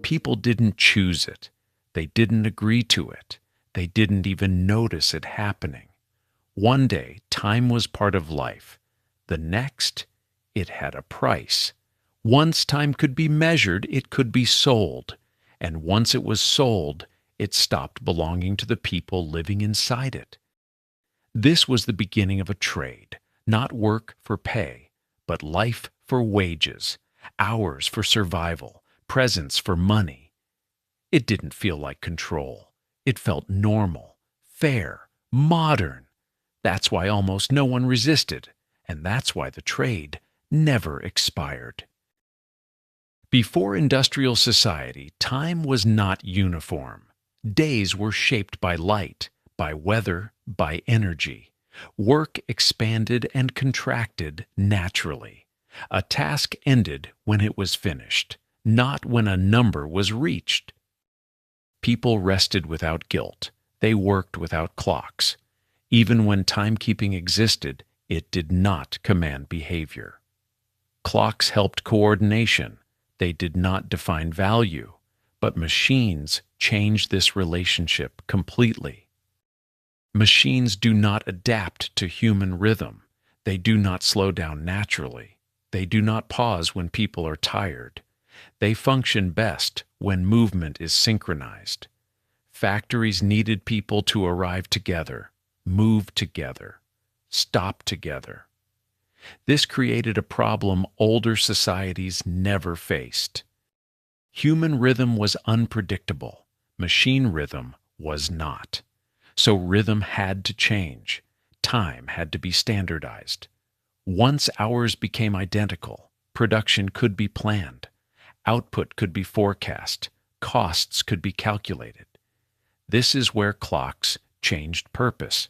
People didn't choose it. They didn't agree to it. They didn't even notice it happening. One day, time was part of life. The next, it had a price. Once time could be measured, it could be sold. And once it was sold, it stopped belonging to the people living inside it. This was the beginning of a trade, not work for pay, but life for wages, hours for survival, presence for money. It didn't feel like control. It felt normal, fair, modern. That's why almost no one resisted, and that's why the trade never expired. Before industrial society, time was not uniform. Days were shaped by light, by weather, by energy. Work expanded and contracted naturally. A task ended when it was finished, not when a number was reached. People rested without guilt. They worked without clocks. Even when timekeeping existed, it did not command behavior. Clocks helped coordination. They did not define value. But machines changed this relationship completely. Machines do not adapt to human rhythm. They do not slow down naturally. They do not pause when people are tired. They function best when movement is synchronized. Factories needed people to arrive together, move together, stop together. This created a problem older societies never faced. Human rhythm was unpredictable. Machine rhythm was not. So rhythm had to change. Time had to be standardized. Once hours became identical, production could be planned. Output could be forecast. Costs could be calculated. This is where clocks changed purpose.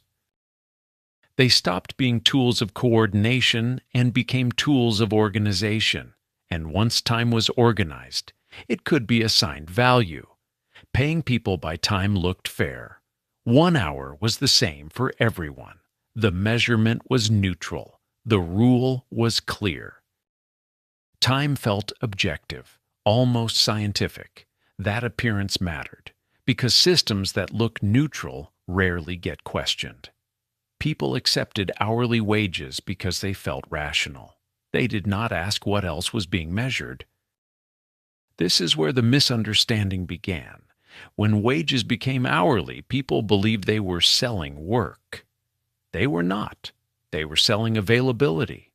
They stopped being tools of coordination and became tools of organization. And once time was organized, it could be assigned value. Paying people by time looked fair. 1 hour was the same for everyone. The measurement was neutral. The rule was clear. Time felt objective, almost scientific. That appearance mattered, because systems that look neutral rarely get questioned. People accepted hourly wages because they felt rational. They did not ask what else was being measured. This is where the misunderstanding began. When wages became hourly, people believed they were selling work. They were not. They were selling availability.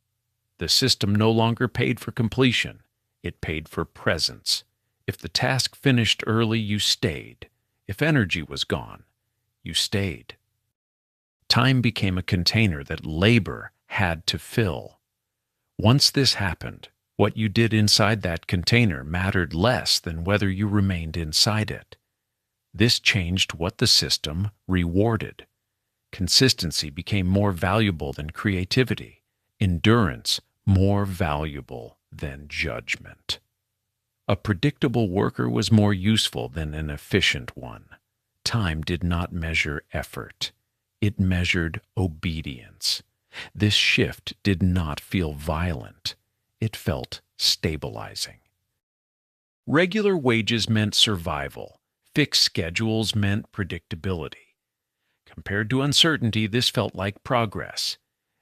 The system no longer paid for completion. It paid for presence. If the task finished early, you stayed. If energy was gone, you stayed. Time became a container that labor had to fill. Once this happened, what you did inside that container mattered less than whether you remained inside it. This changed what the system rewarded. Consistency became more valuable than creativity. Endurance more valuable than judgment. A predictable worker was more useful than an efficient one. Time did not measure effort. It measured obedience. This shift did not feel violent. It felt stabilizing. Regular wages meant survival. Fixed schedules meant predictability. Compared to uncertainty, this felt like progress.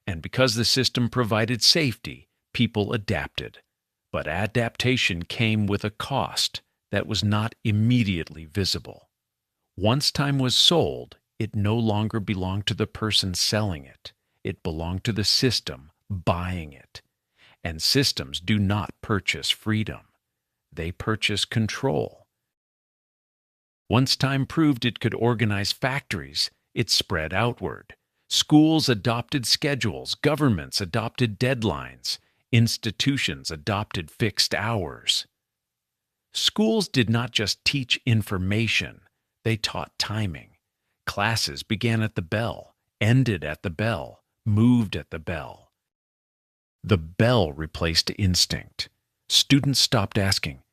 And because the system provided safety, people adapted. But adaptation came with a cost that was not immediately visible. Once time was sold, it no longer belonged to the person selling it. It belonged to the system buying it. And systems do not purchase freedom. They purchase control. Once time proved it could organize factories, it spread outward. Schools adopted schedules, governments adopted deadlines, institutions adopted fixed hours. Schools did not just teach information, they taught timing. Classes began at the bell, ended at the bell, moved at the bell. The bell replaced instinct. Students stopped asking,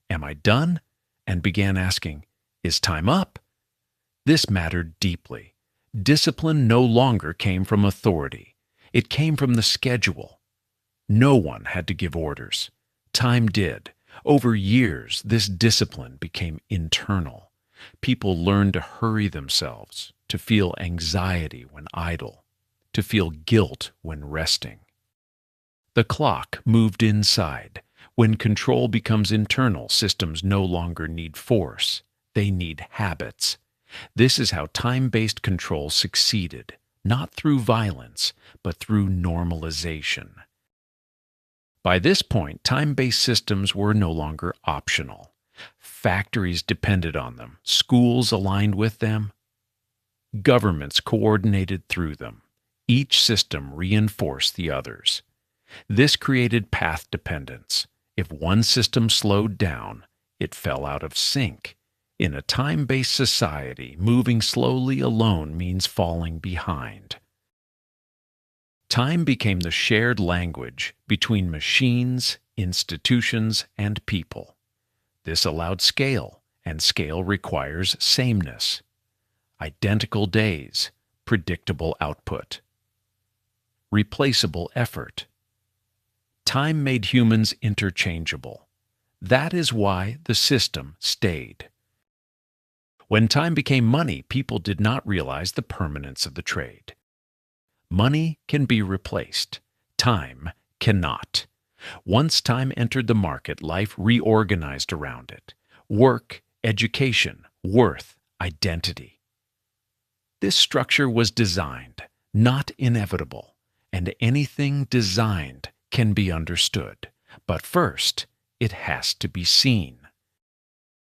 "Am I done?" and began asking, "Is time up?" This mattered deeply. Discipline no longer came from authority. It came from the schedule. No one had to give orders. Time did. Over years, this discipline became internal. People learned to hurry themselves, to feel anxiety when idle, to feel guilt when resting. The clock moved inside. When control becomes internal, systems no longer need force. They need habits. This is how time-based control succeeded, not through violence, but through normalization. By this point, time-based systems were no longer optional. Factories depended on them, schools aligned with them, governments coordinated through them. Each system reinforced the others. This created path dependence. If one system slowed down, it fell out of sync. In a time-based society, moving slowly alone means falling behind. Time became the shared language between machines, institutions, and people. This allowed scale, and scale requires sameness. Identical days, predictable output. Replaceable effort. Time made humans interchangeable. That is why the system stayed. When time became money, people did not realize the permanence of the trade. Money can be replaced. Time cannot. Once time entered the market, life reorganized around it. Work, education, worth, identity. This structure was designed, not inevitable, and anything designed can be understood. But first, it has to be seen.